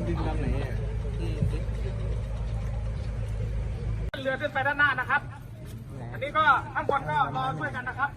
ดึงลำไหนเรือขึ้นไปด้านหน้านะครับ อันนี้ก็ข้างบนก็รอช่วยกันนะครับ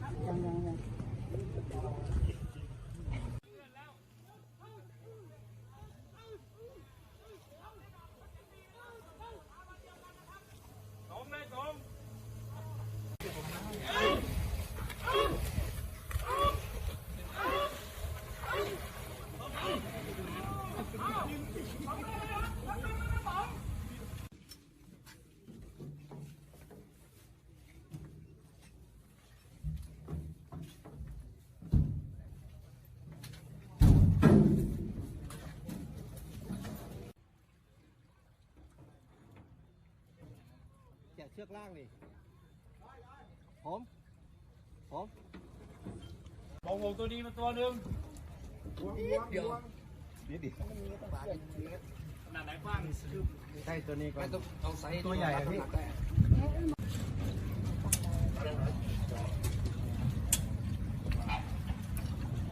แกะเชือกล่างนี่ผม มองวงตัวนี้มาตัวหนึ่งเดี๋ยวนี่ดิ ขนาดไหนกว้าง ใช่ตัวนี้ก่อน เอาไซส์ ตัวใหญ่อะพี่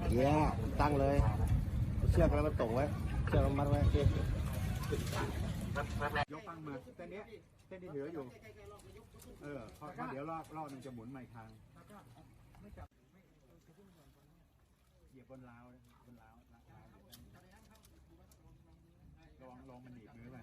เดี๋ยวตั้งเลยเชือกแล้วมันตกไว้เชือกมันมัดไว้ยกตั้งมาเส้นนี้เส้นที่เหลืออยู่พอเดี๋ยวรอบนึงจะหมุนใหม่ทางเหยียบบนราวระวังลองมันหนีบมือไป